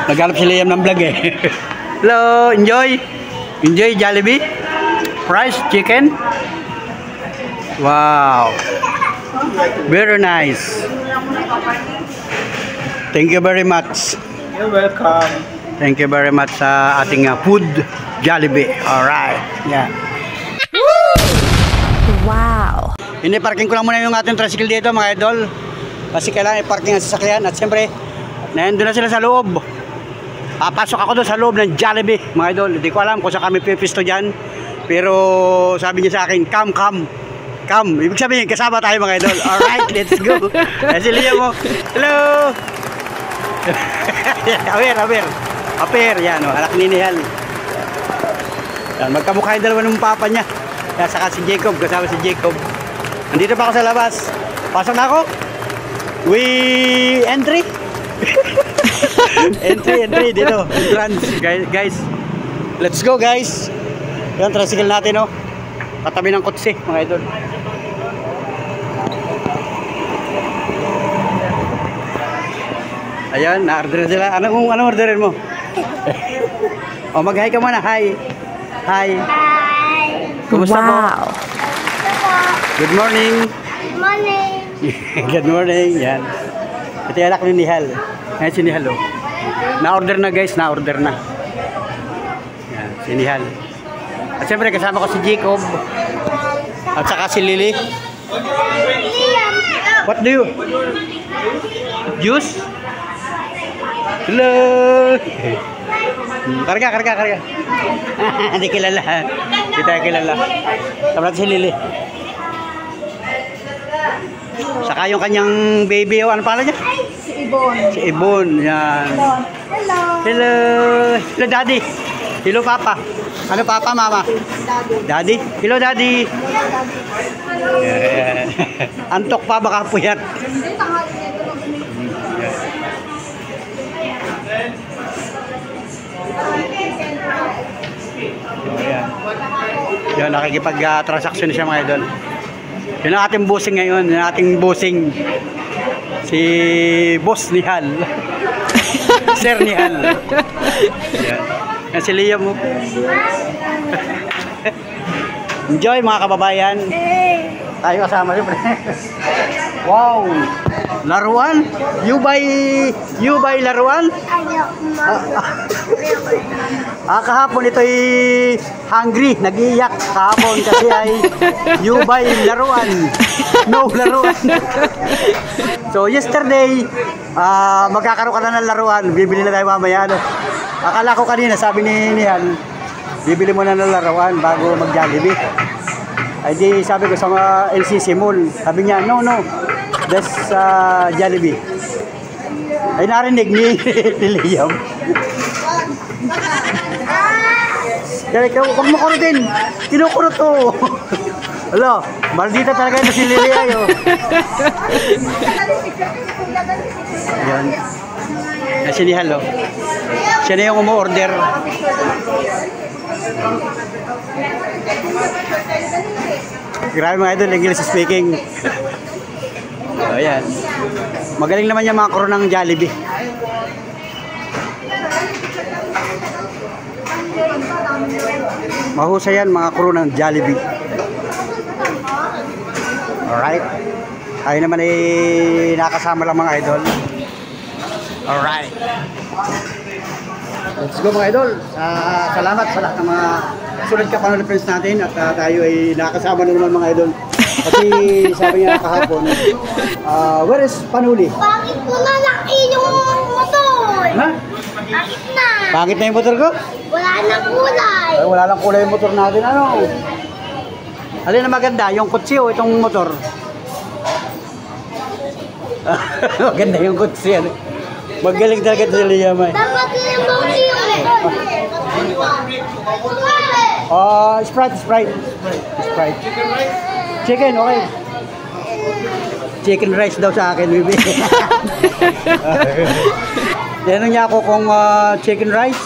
Naghanap si Liam ng vlog eh. Hello, enjoy. Enjoy Jollibee. Fries, chicken. Wow. Very nice. Thank you very much. You're welcome. Thank you very much sa ating food Jollibee. Alright. Yeah. Wow. Hindi, parking ko lang muna yung ating tricycle dito mga idol. Kasi kailangan i-parking ang sasakyan. At siyempre, nandun na sila sa loob. Papasok ako doon sa loob ng Jollibee mga idol. Hindi ko alam kung saan kami pipisto dyan. Pero sabi niya sa akin, come. Ibig sabihin, kasama tayo mga idol. Alright, let's go. Kasi liya mo. Hello. Aper, yan o, anak ni Nihal. Yan, magkamukha yung dalawa ng papa niya. Yan, saka si Jacob, kasama si Jacob. Nandito pa ako sa labas. Pasok na ako. Entry. entry dito. Entrance, guys. Let's go, guys. Yan, tricycle natin, oh. Katabi ng kotse, mga idol. Ayan, na-order sila. Anong orderin mo? O, mag-hi ka muna. Hi. Kumusta po? Good morning. Good morning. Yan. Ito yung anak ni Nihal. Ayan si Nihal, oh. Na-order na, guys. Na-order na. Yan, si Nihal. At siyempre, kasama ko si Jacob. At saka si Lily. What do you? Juice? Hello. Karga. Hindi kilala. Hindi tayo kilala. Tapos si Lily. Saka yung kanyang baby, ano pala niya? Si Ibon. Yan. Hello. Hello, Daddy. Hello, Papa. Ano, Papa, Mama? Daddy. Hello, Daddy. Antok pa, baka puyat. Yan, nakikipag-transaction siya mga idol. Yan ang ating bossing ngayon. Yan ang ating bossing. Si Boss Nihal. Sir Nihal. Yan. Yan si Liam mo. Enjoy mga kababayan. Tayo kasama siyempre. Wow. Laruan? You buy laruan? Kahapon ito'y hungry, nag-iiyak kahapon kasi ay you buy laruan. No laruan. So yesterday, magkakaroon ka na ng laruan, bibili na tayo mamaya. No? Akala ko kanina, sabi ni Nihan, bibili mo na ng laruan bago mag-Jollibee. Ay di sabi ko sa mga LCC Mall, sabi niya, no, that's Jollibee. Ay narinig ni Liam. Kaya huwag mo kurutin. Kinukurot to. Alo, maldita talaga ito si Lily ayo. Yan. Kasi ni Halo. Siya na yung umu-order. Grabe mga idol, English speaking. So, ayan. Magaling naman yung mga crew ng Jollibee. Mahusay yan mga crew ng Jollibee. Alright. Tayo naman ay nakasama lang mga idol. Alright. Let's go mga idol. Salamat sa lahat ng mga sulit ka panel friends natin. At tayo ay nakasama na naman mga idol. Kasi sabi niya kahapon, where is Panuli? Bakit mo na laki yung motor? Ha? Bakit na? Bakit na yung motor ko? Wala nang kulay. Ay, wala lang kulay yung motor natin. Ano? Alin na maganda? Yung kutsi o itong motor? Maganda yung kutsi. Ano? Magaling talaga ito sa Liyamay. Dapat yung kutsi ulit. Sprite. Chicken, okay. Chicken rice daw sa akin, baby. Tinanong niya ako kung chicken rice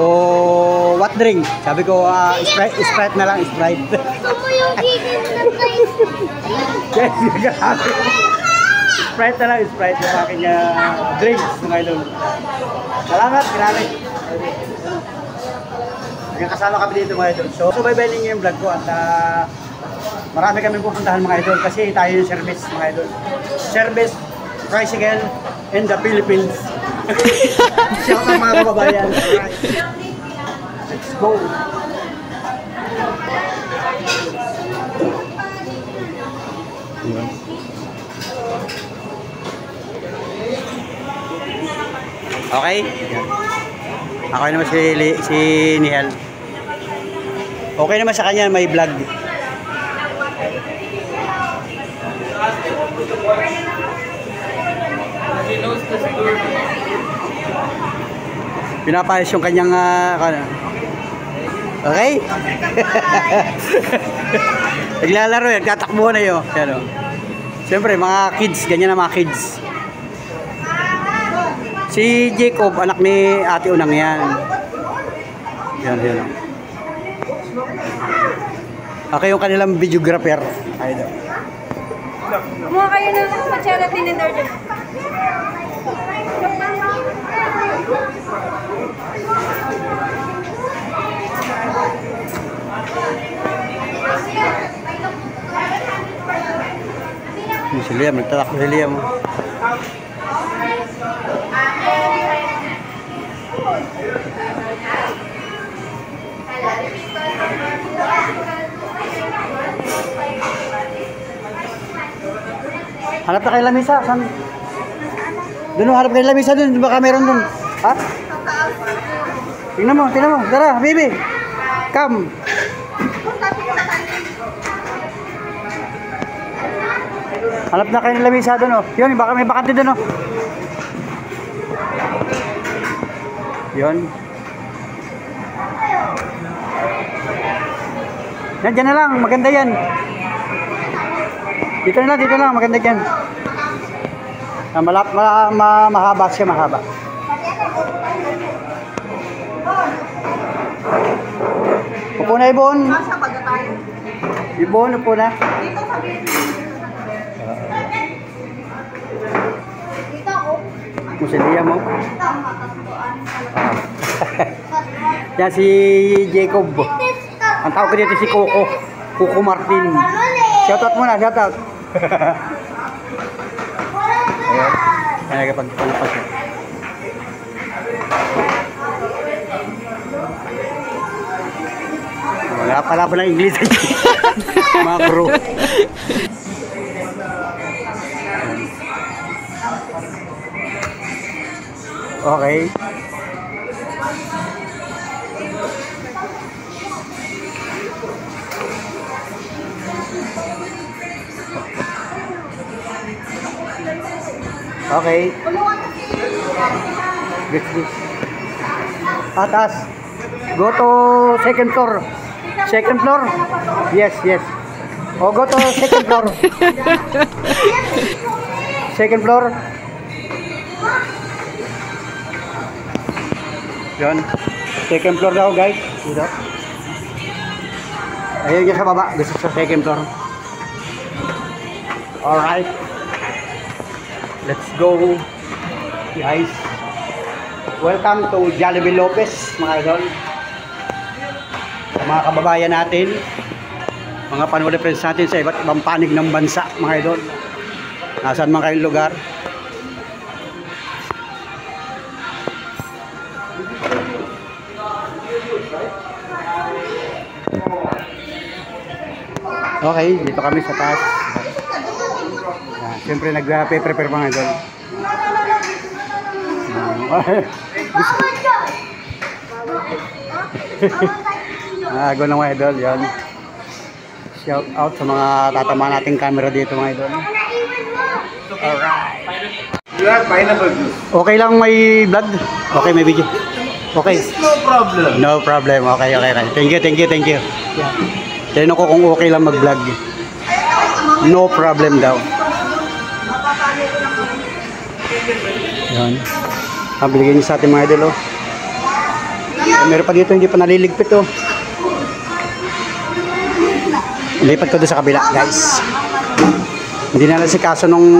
o what drink. Sabi ko, Sprite na lang, Sprite. Gusto mo yung chicken rice? Yes, Sprite na lang, Sprite sa akin drinks, mga idol. Salamat, grabe. Yung kasama kami dito mga idol. So, subaybayin niyo yung vlog ko at marami kami pupuntahan mga idol kasi tayo yung service mga idol. Service, tricycle in the Philippines. Shout out mga kababayan. Alright. Let's go. Okay? Ako naman si Nihal. Okay naman sa kanya, may vlog. Pinapayos yung kanyang okay? Naglalaro yan, tatakbo na yun. Siyempre, mga kids, ganyan na mga kids. Si Jacob, anak ni Ate Unang yan. Yan. Okay, yung kanilang videographer. Ayun. Kumuha kayo ng kutsara tinidor dyan. Si Liam, nagtatakbo si Liam. Hanap na kayo lamisa. Saan? Doon, hanap kayo lamisa doon. Baka meron doon. Ha? Tingnan mo. Tara, baby. Come. Hanap na kayo ng lamisa doon, oh. Yun, baka may bakante doon, oh. Yun. Yan na lang. Maganda yan. Dito lang, maganda dyan. Mahaba siya, mahaba. Upo na, Ibon. Ibon, upo na. Musilia mo. Yan si Jacob. Ang tawag ko dito si Coco Martin. Shoutout muna, shoutout. Ayan, nagpagpanapas siya. Wala pala ng English. Mga bro. Okay. Okay. Good. Atas. Go to second floor. Second floor? Yes. Oh, go to second floor. Second floor. Yun. Second floor daw, guys. Dito. Ayun niya sa baba. Gusto sa second floor. Alright. Let's go, guys. Welcome to Jollibee Lopez, mga idol. Sa mga kababayan natin, mga panuli friends natin sa iba't ibang panig ng bansa, mga idol. Nasaan man kayong lugar. Okay, dito kami sa taas. Siyempre nag-prepare mga idol. Go ng mga idol, yan. Shout out sa mga tatama nating camera dito mga idol. Alright. You have pineapple juice. Okay lang may vlog? Okay, may video. Okay. No problem. No problem. Okay. Thank you. Tinanong ko kung okay lang mag-vlog. No problem daw. Yan. Pabiligyan niyo sa ating mga idol, oh. Meron pa dito, hindi pa naliligpit, oh. Lipat ko doon sa kabila, guys. Hindi na si kaso nung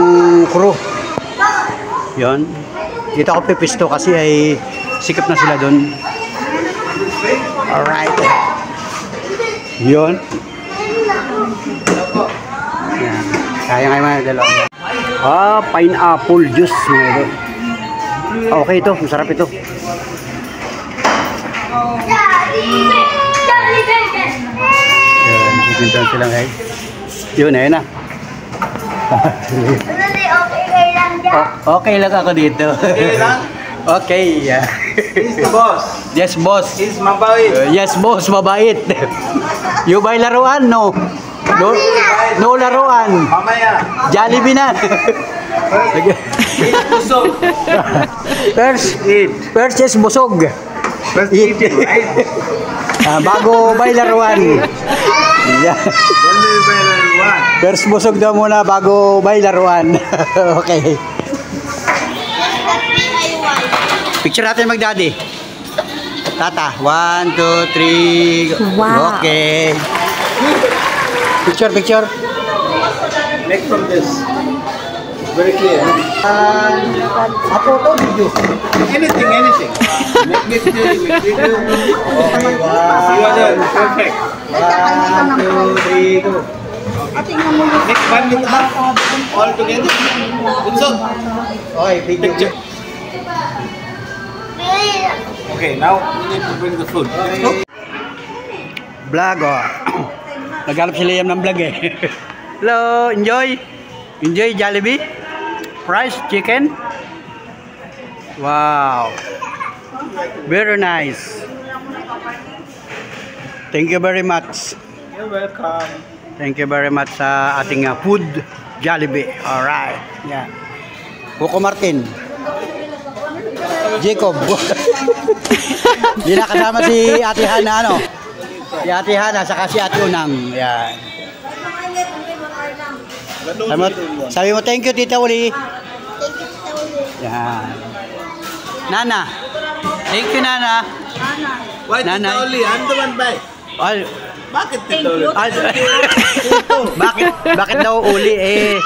crew. Yan. Dito ako pipisto kasi ay sikap na sila doon. Alright. Yun. Yan. Kaya nga mga dalawa. Pineapple juice. Okay ito. Masarap ito. Yan. Itintuan sila guys. Yun, ayun na. Okay lang ako dito. Okay lang? Okay. He's the boss. Yes, boss. He's mabait. Yes, boss. Mabait. You buy laruan? No. No laruan. Mamaya. Jollibee na. Eat busog. First is busog. First eat it, right? Bago buy laruan. Yeah. Then we buy one. First busog daw muna bago buy laruan. Okay. Picture natin mag-daddy. Tata. 1, 2, 3. Wow. Okay. Picture. Make from this. Very clear. Photo video. Anything. Make video. Okay, See you again. Perfect. 1, 2, 3, go. Next 1 minute half. All together. Busog. Okay, video. Picture. Okay, now we need to bring the food. Let's go. Vlog, oh. Naghanap si Liam ng vlog eh. Hello, enjoy. Enjoy Jollibee. Fries, chicken. Wow. Very nice. Thank you very much. You're welcome. Thank you very much sa ating food Jollibee. Alright. Yan. Coco Martin. Jacob. Hindi na kasama si Ate Hana, ano? Si Ate Hana, saka si Ate Unang. Yan. Sabi mo, thank you, Tita Uli. Yan. Nana. Thank you, Nana. Why Tita Nanay. Oli? I'm the one by. Ay, Bakit Tita Oli? bakit daw uli eh?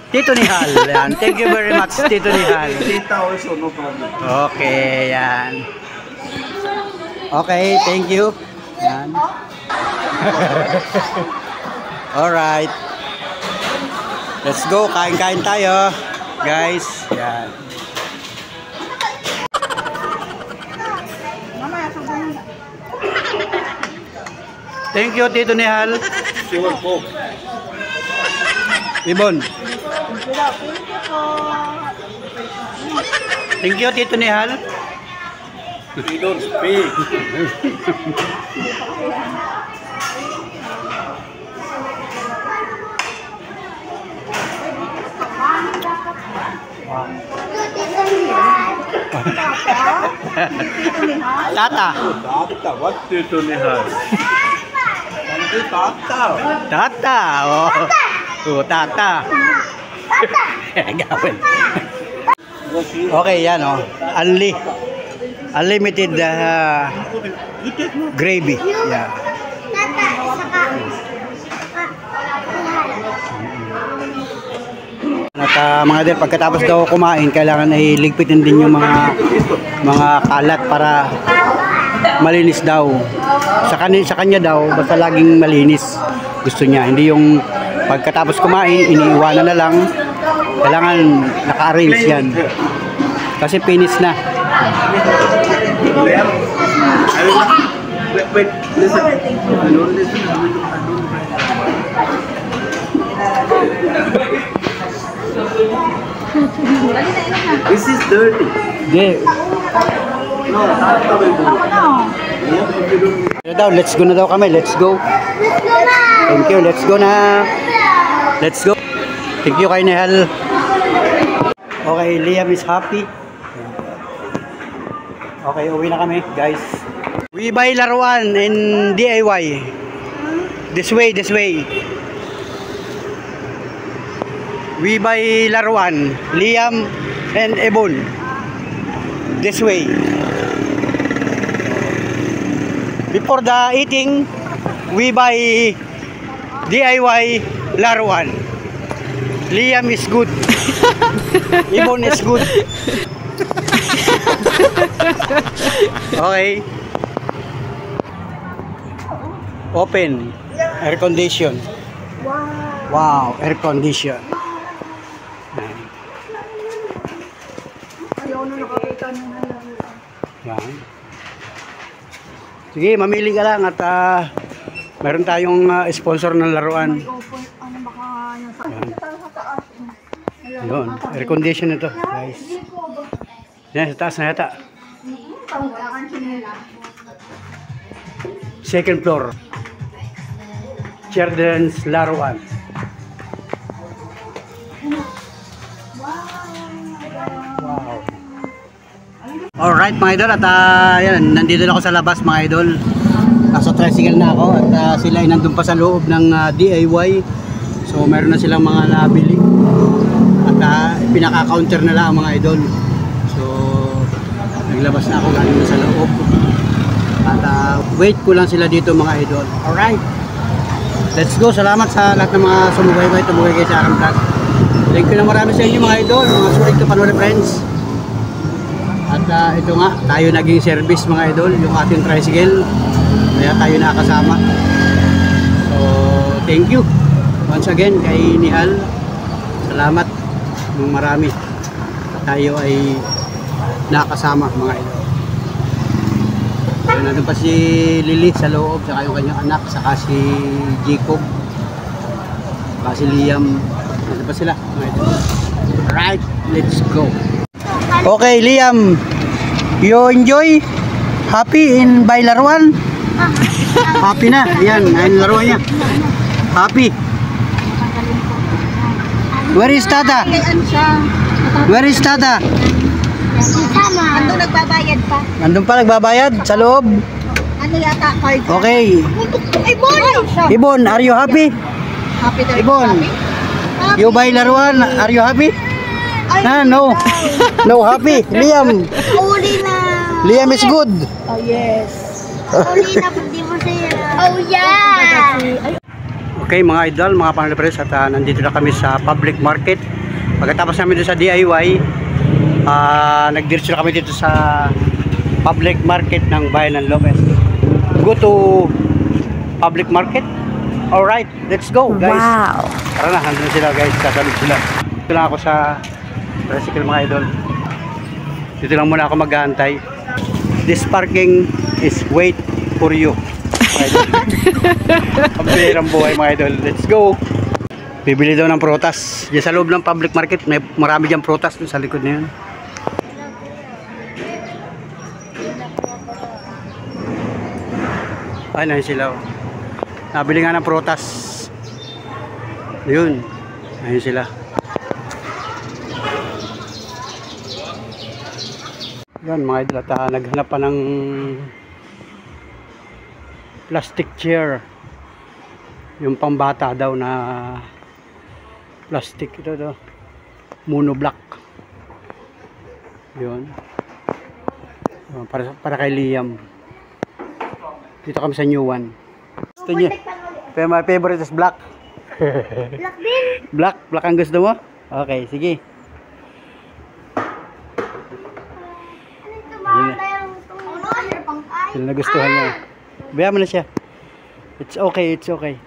Tito Nihal. Yan. Thank you very much, Tito Nihal. Tita also, no problem. Okay, yan. Okay, thank you. Yan. Alright. Let's go, kain-kain tayo. Guys, yan. Thank you, Tito Nihal. Sure po. Ibon. Thank you, Tito Nihal. We don't speak. Tata. Tata, what Tito Nihal? Tata. Tata. Oh, oh Tata. Gawin. Okay, yan oh. Unlimited gravy. Yeah. At mga del, pagkatapos daw kumain, kailangan ay ligpitin din yung mga kalat para malinis daw. Sa kanya daw, basta laging malinis. Gusto niya, hindi yung pagkatapos kumain, iniiwanan na lang. Kailangan naka-arrange yan. Kasi finish na. Wait, listen. I don't listen. This is dirty. Hindi. No, Tata will do it. Daw, let's go na daw kami. Let's go. Thank you. Let's go na. Let's go. Thank you kay Nehal. Okay, Liam is happy. Okay, uwi na kami, guys. We buy laruan in DIY. This way, this way. We buy laruan. Liam and Ebon. This way. Before the eating, we buy DIY laruan. Liam is good. Ibon is good. Okay. Open. Air condition. Wow, air condition. Yan. Sige, mamili ka lang at meron tayong sponsor ng laruan. Yan. Yun, air condition ito, guys. Yan, sa taas na yata. Second floor. Children's laruan. Wow. Alright mga idol, at yan, nandito na ako sa labas mga idol. Nasa tricycle na ako at sila ay nandun pa sa loob ng DIY. So meron na silang mga nabili. At pinaka-counter na lang mga idol. So naglabas na ako galing na sa loob. At wait ko lang sila dito mga idol. Alright. Let's go. Salamat sa lahat ng mga sumubaybay, tumugay kayo sa aking vlog. Thank you na marami sa inyo mga idol, mga sulit ka panoorin friends. At ito nga, tayo naging service mga idol, yung ating tricycle. Kaya tayo nakasama. So, thank you. Once again kay Nihal. Salamat ng marami. Tayo ay nakasama mga idol. So, nandun pa si Lily sa loob, saka yung kanyang anak, saka si Jacob, saka si Liam. Nandun pa sila mga idol. Alright, let's go. Okay, Liam, you enjoy? Happy in by laruan? Happy na, yan, ayun laruan niya. Happy. Where is Tata? Where is Tata? Sama. Ando nagbabayad pa. Nandun pa nagbabayad sa loob. Ano yata card? Okay. Ibon! Ibon, are you happy? Happy daw. Ibon, you buy laruan, are you happy? No. No happy. Liam. Uli na. Liam is good. Oh yes. Uli na hindi mo siya. Oh yeah. Okay mga idol, mga pangalipres, at nandito na kami sa public market. Pagkatapos namin dito sa DIY, nagdiretso na kami dito sa public market ng Bayan ng Lopez. Go to public market. Alright, let's go guys. Wow. Tara na, hanggang sila guys, sasalub sila. Dito lang ako sa tricycle mga idol. Dito lang muna ako mag-aantay. This parking is wait for you. Pagpilirang buhay mga idol. Let's go. Bibili daw ng prutas. Diyan sa loob ng public market, may marami diyang prutas sa likod na yun. Ay, na sila. Nabili nga ng prutas. Yun. Ayun sila. Yan mga idol, at naghanap pa ng plastic chair. Yung pambata daw na plastic ito daw. Monoblock. Yun. Para kay Liam. Dito kami sa new one. Gusto niya. Pero my favorite is black. Black din. Black ang gusto mo? Okay, sige. Sila nagustuhan niya. Bayaan mo na siya. It's okay, it's okay.